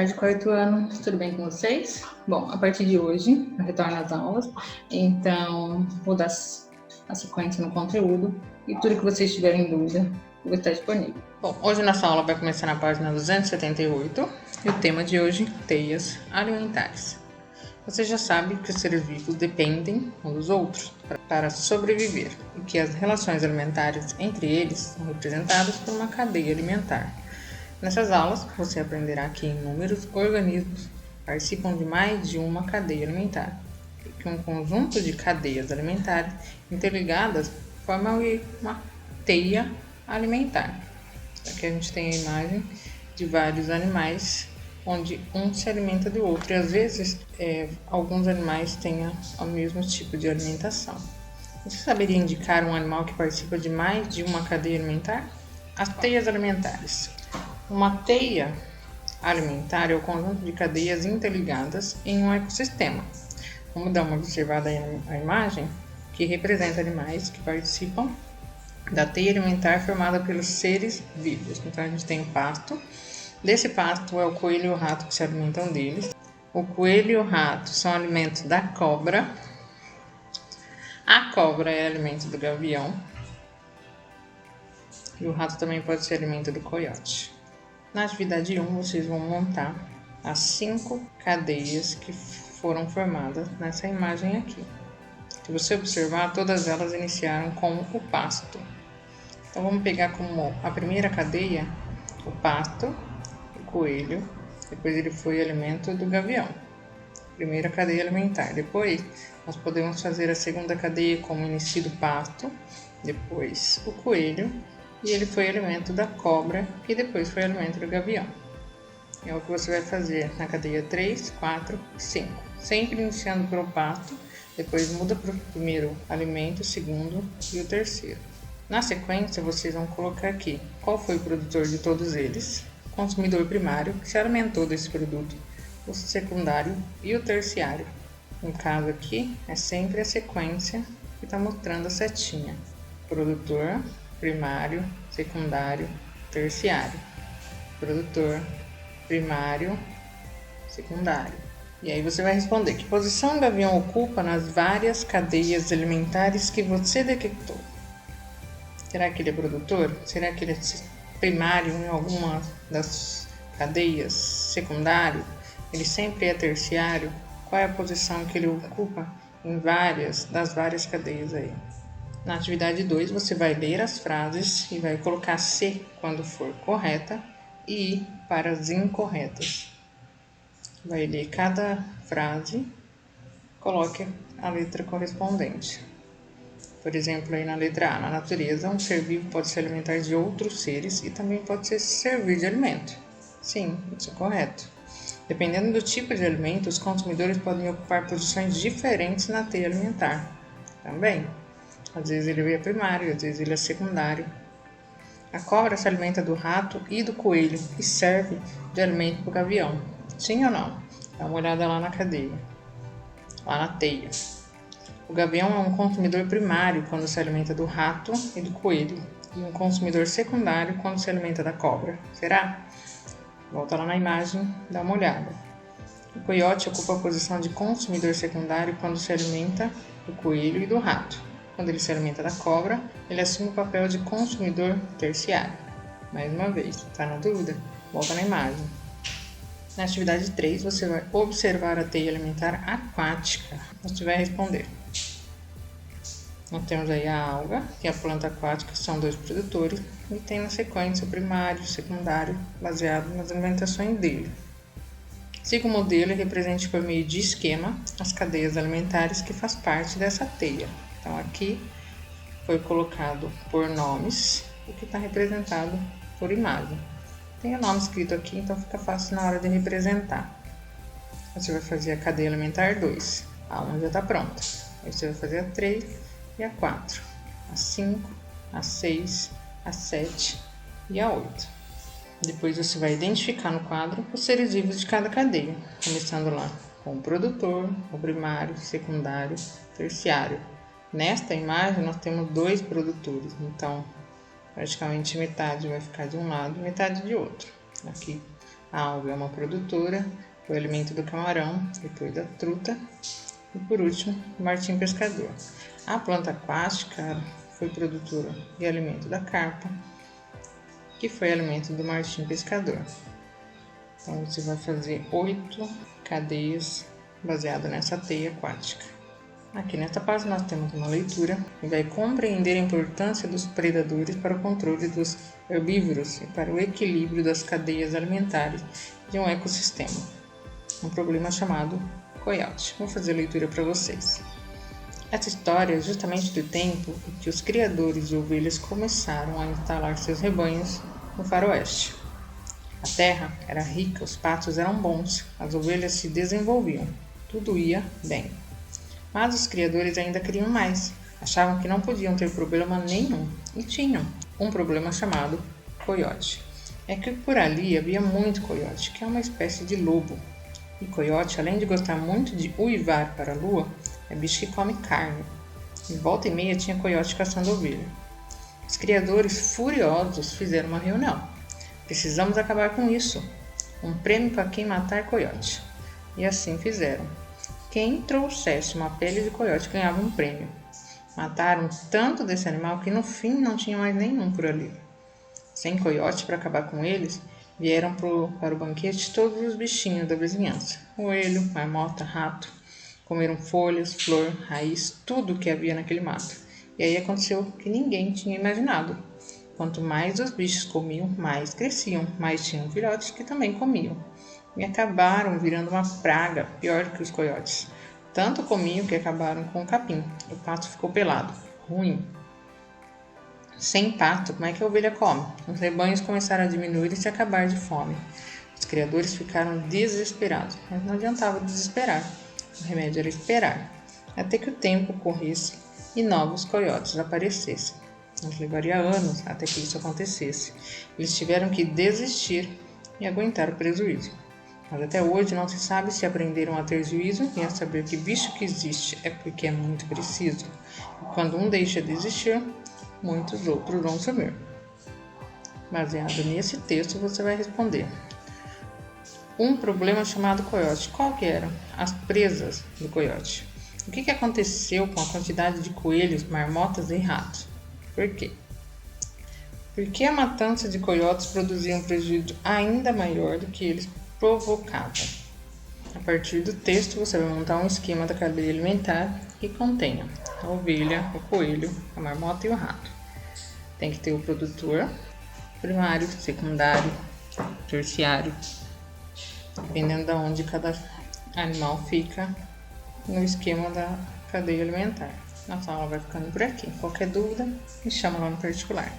tarde, quarto ano. Tudo bem com vocês? Bom, a partir de hoje, eu retorno às aulas, então vou dar a sequência no conteúdo e tudo que vocês tiverem dúvida vai estar disponível. Bom, hoje nossa aula vai começar na página 278 e o tema de hoje, teias alimentares. Você já sabe que os seres vivos dependem uns dos outros para sobreviver e que as relações alimentares entre eles são representadas por uma cadeia alimentar. Nessas aulas, você aprenderá que inúmeros organismos participam de mais de uma cadeia alimentar e que um conjunto de cadeias alimentares interligadas forma uma teia alimentar. Aqui a gente tem a imagem de vários animais onde um se alimenta do outro e às vezes alguns animais têm o mesmo tipo de alimentação. Você saberia indicar um animal que participa de mais de uma cadeia alimentar? As teias alimentares. Uma teia alimentar é o conjunto de cadeias interligadas em um ecossistema. Vamos dar uma observada aí na imagem que representa animais que participam da teia alimentar formada pelos seres vivos. Então a gente tem o pasto. Desse pasto é o coelho e o rato que se alimentam deles. O coelho e o rato são alimentos da cobra. A cobra é alimento do gavião. E o rato também pode ser alimento do coiote. Na atividade 1, vocês vão montar as 5 cadeias que foram formadas nessa imagem aqui. Se você observar, todas elas iniciaram com o pasto. Então vamos pegar como a primeira cadeia o pasto, coelho, depois ele foi alimento do gavião, primeira cadeia alimentar. Depois nós podemos fazer a segunda cadeia como inicio do pasto, depois o coelho, e ele foi alimento da cobra, e depois foi alimento do gavião. É o que você vai fazer na cadeia 3, 4 e 5, sempre iniciando pelo pasto, depois muda para o primeiro alimento, o segundo e o terceiro. Na sequência vocês vão colocar aqui qual foi o produtor de todos eles, consumidor primário, que se alimentou desse produto, o secundário e o terciário. No caso aqui, é sempre a sequência que está mostrando a setinha. Produtor, primário, secundário, terciário. Produtor, primário, secundário. E aí você vai responder que posição o gavião ocupa nas várias cadeias alimentares que você detectou. Será que ele é produtor? Será que ele é primário em alguma das cadeias, secundário, ele sempre é terciário? Qual é a posição que ele ocupa em das várias cadeias aí? Na atividade 2, você vai ler as frases e vai colocar C quando for correta e I para as incorretas. Vai ler cada frase, coloque a letra correspondente. Por exemplo, aí na letra A, na natureza, um ser vivo pode se alimentar de outros seres e também pode servir de alimento. Sim, isso é correto. Dependendo do tipo de alimento, os consumidores podem ocupar posições diferentes na teia alimentar. Também. Às vezes ele é primário, às vezes ele é secundário. A cobra se alimenta do rato e do coelho e serve de alimento para o gavião. Sim ou não? Dá uma olhada lá na cadeia, lá na teia. O gavião é um consumidor primário quando se alimenta do rato e do coelho, e um consumidor secundário quando se alimenta da cobra. Será? Volta lá na imagem, dá uma olhada. O coiote ocupa a posição de consumidor secundário quando se alimenta do coelho e do rato. Quando ele se alimenta da cobra, ele assume o papel de consumidor terciário. Mais uma vez, está na dúvida? Volta na imagem. Na atividade 3, você vai observar a teia alimentar aquática. Você vai responder. Nós temos aí a alga, que é a planta aquática, são 2 produtores, e tem na sequência o primário e o secundário, baseado nas alimentações dele. Siga o modelo e represente por meio de esquema as cadeias alimentares que faz parte dessa teia. Então aqui foi colocado por nomes, o que está representado por imagem. Tem o nome escrito aqui, então fica fácil na hora de representar. Você vai fazer a cadeia alimentar 2, a 1 já está pronta. Aí você vai fazer a 3 e a 4, a 5, a 6, a 7 e a 8. Depois você vai identificar no quadro os seres vivos de cada cadeia, começando lá com o produtor, o primário, secundário, terciário. Nesta imagem nós temos 2 produtores, então praticamente metade vai ficar de um lado e metade de outro. Aqui A alga é uma produtora, o alimento do camarão, depois da truta e por último o martim pescador. A planta aquática foi produtora e alimento da carpa, que foi alimento do martim pescador. Então você vai fazer 8 cadeias baseadas nessa teia aquática. Aqui nesta página nós temos uma leitura que vai compreender a importância dos predadores para o controle dos herbívoros e para o equilíbrio das cadeias alimentares de um ecossistema. Um problema chamado coiote. Vou fazer a leitura para vocês. Essa história é justamente do tempo em que os criadores de ovelhas começaram a instalar seus rebanhos no faroeste. A terra era rica, os pastos eram bons, as ovelhas se desenvolviam, tudo ia bem. Mas os criadores ainda queriam mais, achavam que não podiam ter problema nenhum e tinham um problema chamado coiote. É que por ali havia muito coiote, que é uma espécie de lobo. E coiote, além de gostar muito de uivar para a lua, é bicho que come carne. E volta e meia tinha coiote caçando ovelha. Os criadores, furiosos, fizeram uma reunião. Precisamos acabar com isso. Um prêmio para quem matar coiote. E assim fizeram. Quem trouxesse uma pele de coiote ganhava um prêmio. Mataram tanto desse animal que no fim não tinha mais nenhum por ali. Sem coiote para acabar com eles, vieram para o banquete todos os bichinhos da vizinhança. Coelho, marmota, rato. Comeram folhas, flor, raiz, tudo o que havia naquele mato. E aí aconteceu o que ninguém tinha imaginado. Quanto mais os bichos comiam, mais cresciam, mais tinham filhotes que também comiam. E acabaram virando uma praga, pior que os coiotes. Tanto comiam que acabaram com o capim. O pato ficou pelado. Ruim. Sem pato, como é que a ovelha come? Os rebanhos começaram a diminuir e se acabar de fome. Os criadores ficaram desesperados, mas não adiantava desesperar. O remédio era esperar, até que o tempo corresse e novos coiotes aparecessem. Mas levaria anos até que isso acontecesse. Eles tiveram que desistir e aguentar o prejuízo. Mas até hoje não se sabe se aprenderam a ter juízo e a saber que bicho que existe é porque é muito preciso. E quando um deixa de existir, muitos outros vão sumir. Baseado nesse texto, você vai responder. Um problema chamado coiote. Qual que eram as presas do coiote? O que aconteceu com a quantidade de coelhos, marmotas e ratos? Por quê? Porque a matança de coiotes produzia um prejuízo ainda maior do que eles provocavam. A partir do texto, você vai montar um esquema da cadeia alimentar que contenha a ovelha, o coelho, a marmota e o rato. Tem que ter o produtor primário, secundário, terciário, dependendo de onde cada animal fica no esquema da cadeia alimentar. Nossa aula vai ficando por aqui. Qualquer dúvida, me chama lá no particular.